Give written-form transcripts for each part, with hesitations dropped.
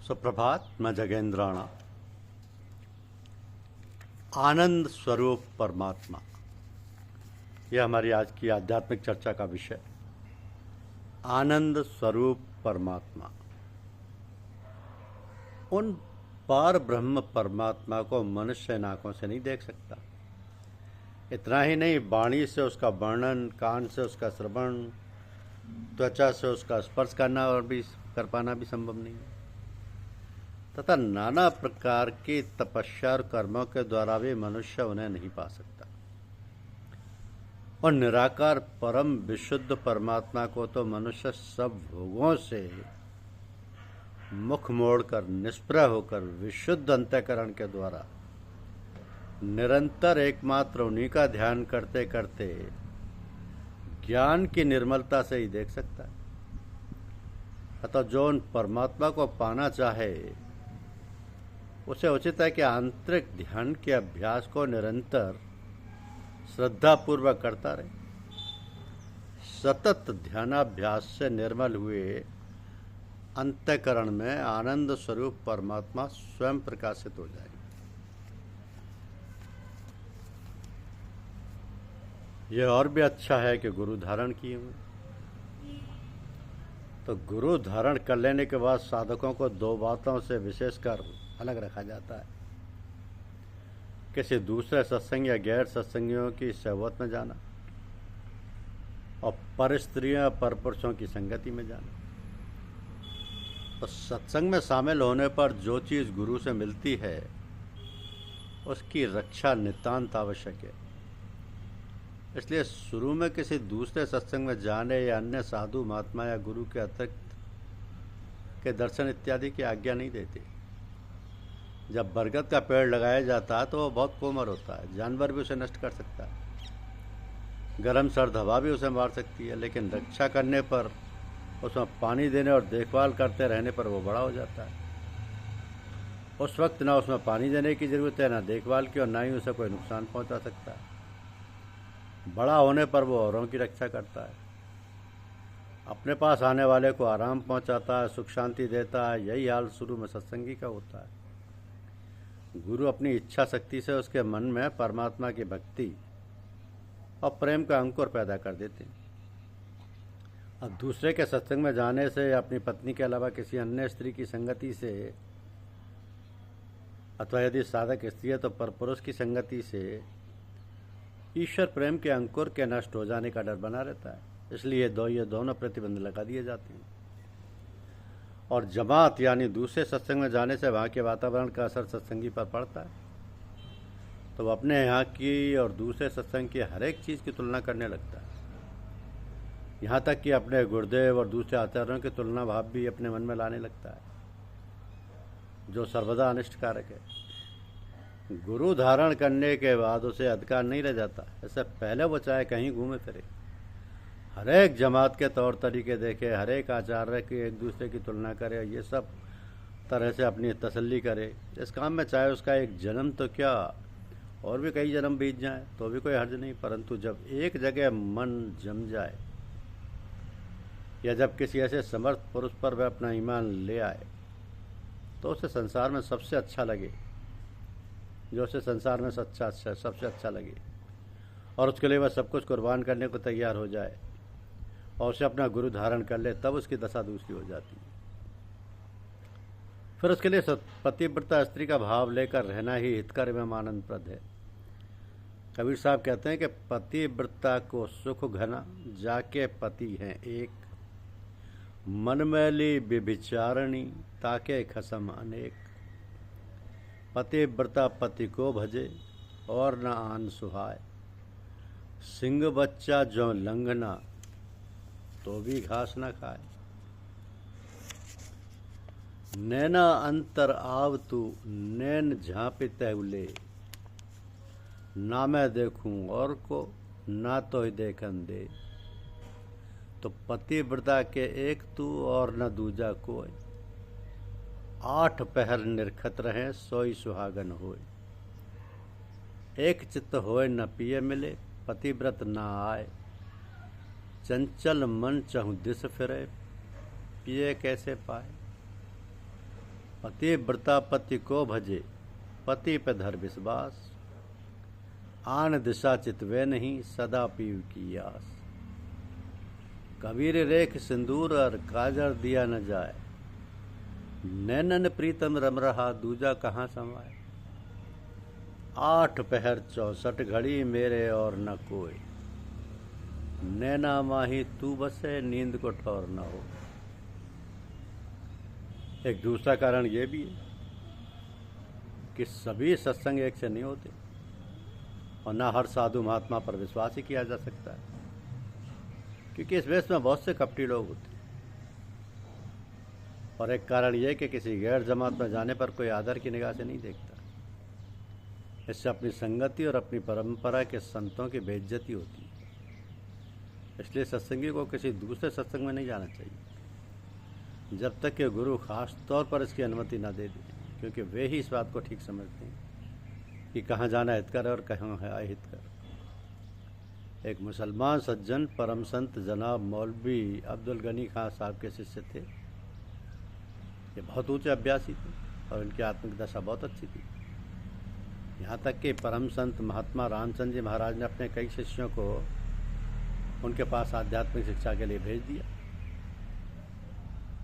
सुप्रभात। मैं जगेंद्राणा। आनंद स्वरूप परमात्मा, यह हमारी आज की आध्यात्मिक चर्चा का विषय। आनंद स्वरूप परमात्मा, उन पार ब्रह्म परमात्मा को मनुष्य इन आंखों से नहीं देख सकता। इतना ही नहीं, वाणी से उसका वर्णन, कान से उसका श्रवण, त्वचा से उसका स्पर्श करना और भी कर पाना भी संभव नहीं है। तथा नाना प्रकार की तपस्या और कर्मों के द्वारा भी मनुष्य उन्हें नहीं पा सकता। और निराकार परम विशुद्ध परमात्मा को तो मनुष्य सब भोगों से मुख मोड़कर, निष्प्रह होकर, विशुद्ध अंतःकरण के द्वारा निरंतर एकमात्र उन्हीं का ध्यान करते करते ज्ञान की निर्मलता से ही देख सकता है। अतः जो उन परमात्मा को पाना चाहे, उसे उचित है कि आंतरिक ध्यान के अभ्यास को निरंतर श्रद्धापूर्वक करता रहे। सतत ध्यानाभ्यास से निर्मल हुए अंतःकरण में आनंद स्वरूप परमात्मा स्वयं प्रकाशित हो जाएगी। यह और भी अच्छा है कि गुरु धारण किए हुए, तो गुरु धारण कर लेने के बाद साधकों को दो बातों से विशेषकर अलग रखा जाता है। किसी दूसरे सत्संग या गैर सत्संगियों की सहबत में जाना और पर स्त्रियों पर पुरुषों की संगति में जाना। तो सत्संग में शामिल होने पर जो चीज़ गुरु से मिलती है, उसकी रक्षा नितांत आवश्यक है। इसलिए शुरू में किसी दूसरे सत्संग में जाने या अन्य साधु महात्मा या गुरु के अतिरिक्त के दर्शन इत्यादि की आज्ञा नहीं देते। जब बरगद का पेड़ लगाया जाता है तो वो बहुत कोमल होता है, जानवर भी उसे नष्ट कर सकता है, गर्म सर्द हवा भी उसे मार सकती है, लेकिन रक्षा करने पर, उसमें पानी देने और देखभाल करते रहने पर वो बड़ा हो जाता है। उस वक्त ना उसमें पानी देने की ज़रूरत है, ना देखभाल की, और ना ही उसे कोई नुकसान पहुंचा सकता है। बड़ा होने पर वो औरों की रक्षा करता है, अपने पास आने वाले को आराम पहुंचाता है, सुख शांति देता है। यही हाल शुरू में सत्संगी का होता है। गुरु अपनी इच्छा शक्ति से उसके मन में परमात्मा की भक्ति और प्रेम का अंकुर पैदा कर देते हैं। अब दूसरे के सत्संग में जाने से, अपनी पत्नी के अलावा किसी अन्य स्त्री की संगति से, अथवा यदि साधक स्त्री है तो परपुरुष की संगति से ईश्वर प्रेम के अंकुर के नष्ट हो जाने का डर बना रहता है। इसलिए ये दोनों प्रतिबंध लगा दिए जाते हैं। और जमात यानी दूसरे सत्संग में जाने से वहाँ के वातावरण का असर सत्संगी पर पड़ता है, तो वह अपने यहाँ की और दूसरे सत्संग की हर एक चीज़ की तुलना करने लगता है। यहाँ तक कि अपने गुरुदेव और दूसरे आचार्यों की तुलना भाव भी अपने मन में लाने लगता है, जो सर्वदा अनिष्टकारक है। गुरु धारण करने के बाद उसे अधिकार नहीं रह जाता। इससे पहले वो चाहे कहीं घूमे फिरे, हर एक जमात के तौर तरीके देखे, हर एक आचार्य की एक दूसरे की तुलना करे, ये सब तरह से अपनी तसल्ली करे। इस काम में चाहे उसका एक जन्म तो क्या, और भी कई जन्म बीत जाए तो भी कोई हर्ज नहीं। परंतु जब एक जगह मन जम जाए, या जब किसी ऐसे समर्थ पुरुष पर वह अपना ईमान ले आए, तो उसे संसार में सबसे अच्छा लगे, जो उसे संसार में सबसे अच्छा लगे, और उसके लिए वह सब कुछ कुर्बान करने को तैयार हो जाए और उसे अपना गुरु धारण कर ले, तब उसकी दशा दूसरी हो जाती है। फिर उसके लिए पतिव्रता स्त्री का भाव लेकर रहना ही हितकर एवं आनंदप्रद है। कबीर साहब कहते हैं कि पतिव्रता को सुख घना, जाके पति हैं एक, मन मैली व्यभिचारिणी, ताके खसम अनेक। पतिव्रता पति को भजे और न आन सुहाय, सिंह बच्चा जो लंघना तो भी घास न खाए। नैना अंतर आव तू नैन झाँपी तहुले, ना मैं देखूं और को ना तो ही देखन दे। तो पतिव्रता के एक तू और न दूजा कोई, 8 पहर निरखत रहे सोई सुहागन होय। एक चित्त होय न पिए मिले, पतिव्रत ना आए, चंचल मन चहु दिस फिरे, पिए कैसे पाए। पतिव्रता पति को भजे, पति पे धर विश्वास, आन दिशा चितवे नहीं, सदा पीव की आस। कबीर रेख सिंदूर और काजर दिया न जाए, नैनन प्रीतम रम रहा, दूजा कहाँ समाए। 8 पहर 64 घड़ी, मेरे और न कोई, नैना माही तू बसे, नींद को ठौर न हो। एक दूसरा कारण ये भी है कि सभी सत्संग एक से नहीं होते और ना हर साधु महात्मा पर विश्वास ही किया जा सकता है, क्योंकि इस वेश में बहुत से कपटी लोग होते हैं। और एक कारण यह कि किसी गैर जमात में जाने पर कोई आदर की निगाह से नहीं देखता। इससे अपनी संगति और अपनी परंपरा के संतों की बेइज्जती होती है। इसलिए सत्संगी को किसी दूसरे सत्संग में नहीं जाना चाहिए जब तक कि गुरु खास तौर पर इसकी अनुमति न दे दे, क्योंकि वे ही इस बात को ठीक समझते हैं कि कहाँ जाना हितकर है और कहाँ है अहितकर। एक मुसलमान सज्जन परम संत जनाब मौलवी अब्दुल गनी खां साहब के शिष्य थे। ये बहुत ऊंचे अभ्यासी थे और इनकी आत्मिक दशा बहुत अच्छी थी। यहाँ तक कि परम संत महात्मा रामचंद्र जी महाराज ने अपने कई शिष्यों को उनके पास आध्यात्मिक शिक्षा के लिए भेज दिया।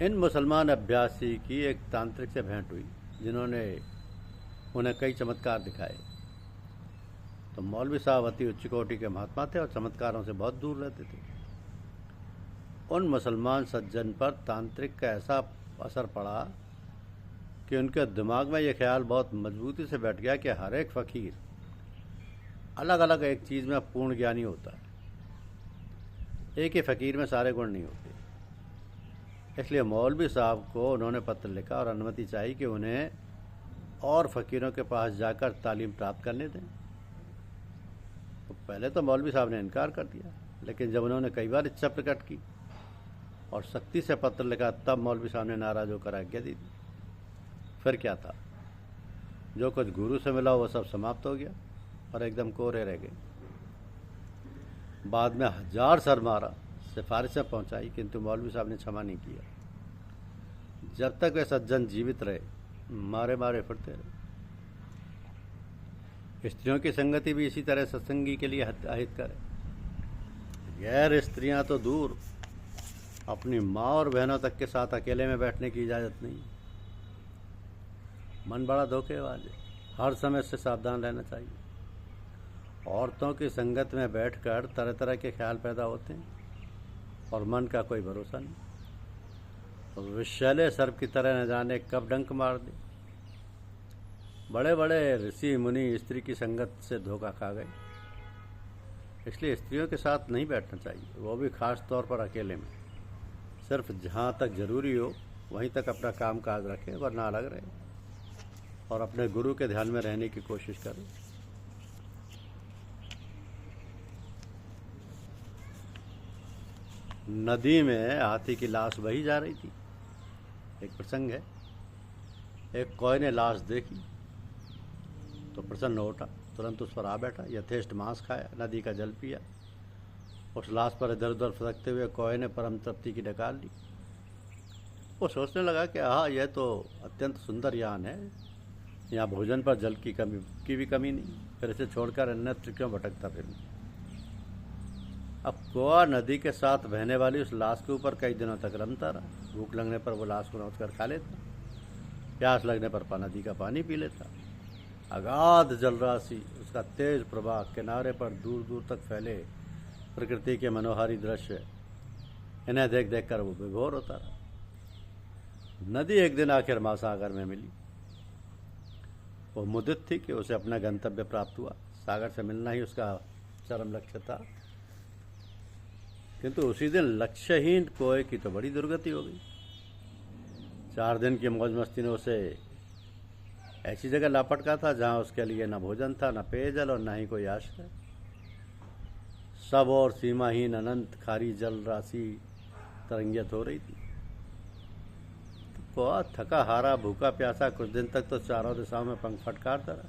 इन मुसलमान अभ्यासी की एक तांत्रिक से भेंट हुई, जिन्होंने उन्हें कई चमत्कार दिखाए। तो मौलवी साहब अति उच्च कोटि के महात्मा थे और चमत्कारों से बहुत दूर रहते थे। उन मुसलमान सज्जन पर तांत्रिक का ऐसा असर पड़ा कि उनके दिमाग में यह ख्याल बहुत मजबूती से बैठ गया कि हर एक फ़कीर अलग अलग एक चीज़ में पूर्ण ज्ञानी होता है, एक ही फ़कीर में सारे गुण नहीं होते। इसलिए मौलवी साहब को उन्होंने पत्र लिखा और अनुमति चाहिए कि उन्हें और फ़कीरों के पास जाकर तालीम प्राप्त करने दें। तो पहले तो मौलवी साहब ने इनकार कर दिया, लेकिन जब उन्होंने कई बार इच्छा प्रकट की और सख्ती से पत्र लिखा, तब मौलवी साहब ने नाराज़ होकर आज्ञा दी। फिर क्या था, जो कुछ गुरु से मिला वो सब समाप्त हो गया और एकदम कोरे रह गए। बाद में 1000 सर मारा, सिफारिशें पहुंचाई, किंतु मौलवी साहब ने क्षमा नहीं किया। जब तक वे सज्जन जीवित रहे, मारे मारे फिरते रहे। स्त्रियों की संगति भी इसी तरह सत्संगी के लिए अहितकर है। गैर स्त्रियां तो दूर, अपनी माँ और बहनों तक के साथ अकेले में बैठने की इजाज़त नहीं। मन बड़ा धोखेबाज है, हर समय से सावधान रहना चाहिए। औरतों की संगत में बैठकर तरह तरह के ख्याल पैदा होते हैं और मन का कोई भरोसा नहीं। तो विषैले सर्प की तरह न जाने कब डंक मार दे। बड़े बड़े ऋषि मुनि स्त्री की संगत से धोखा खा गए। इसलिए स्त्रियों के साथ नहीं बैठना चाहिए, वो भी खास तौर पर अकेले में। सिर्फ जहाँ तक जरूरी हो वहीं तक अपना काम काज रखें, वरना अलग रहे और अपने गुरु के ध्यान में रहने की कोशिश करें। नदी में हाथी की लाश बही जा रही थी। एक प्रसंग है, एक कौए ने लाश देखी तो प्रसन्न उठा, तुरंत उस पर आ बैठा, यथेष्ट मांस खाया, नदी का जल पिया। उस लाश पर इधर उधर फटकते हुए कौए ने परम तृप्ति की डकार ली। वो सोचने लगा कि हाँ, यह तो अत्यंत सुंदर यान है, यहाँ भोजन पर जल की भी कमी नहीं, फिर इसे छोड़कर अन्यत्र क्यों भटकता फिरूं। अब कौआ नदी के साथ बहने वाली उस लाश के ऊपर कई दिनों तक रमता रहा। भूख लगने पर वो लाश को नोचकर खा लेता, प्यास लगने पर नदी का पानी पी लेता। अगाध जलराशि, उसका तेज प्रवाह, किनारे पर दूर दूर तक फैले प्रकृति के मनोहारी दृश्य, इन्हें देख देख कर वो विभोर होता रहा। नदी एक दिन आखिर महासागर में मिली। वो मुदित थी कि उसे अपना गंतव्य प्राप्त हुआ। सागर से मिलना ही उसका चरम लक्ष्य था, किंतु उसी दिन लक्ष्यहीन कोए की तो बड़ी दुर्गति हो गई। 4 दिन की मौज मस्ती ने उसे ऐसी जगह लापटका था जहाँ उसके लिए न भोजन था, न पेयजल और न ही कोई आश्रय। सब और सीमाहीन अनंत खारी जल राशि तरंगित हो रही थी। तो कौआ थका हारा भूखा प्यासा कुछ दिन तक तो चारों दिशाओं में पंख फटकारता रहा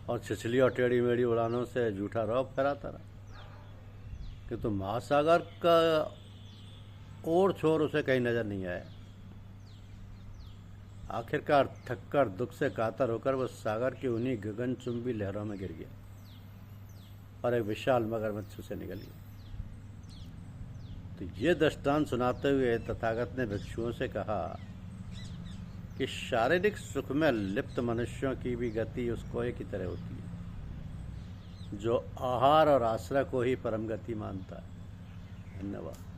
और छिछली और टेढ़ी मेढ़ी उड़ानों से जूठा रौब फहराता रहा, किंतु महासागर का और छोर उसे कहीं नजर नहीं आया। आखिरकार थककर दुख से कातर होकर वो सागर की उन्हीं गगनचुंबी लहरों में गिर गया और एक विशाल मगरमच्छ से निकल गया। तो ये दृष्टांत सुनाते हुए तथागत ने भिक्षुओं से कहा कि शारीरिक सुख में लिप्त मनुष्यों की भी गति उस कोहे की तरह होती है जो आहार और आश्रय को ही परम गति मानता है। धन्यवाद।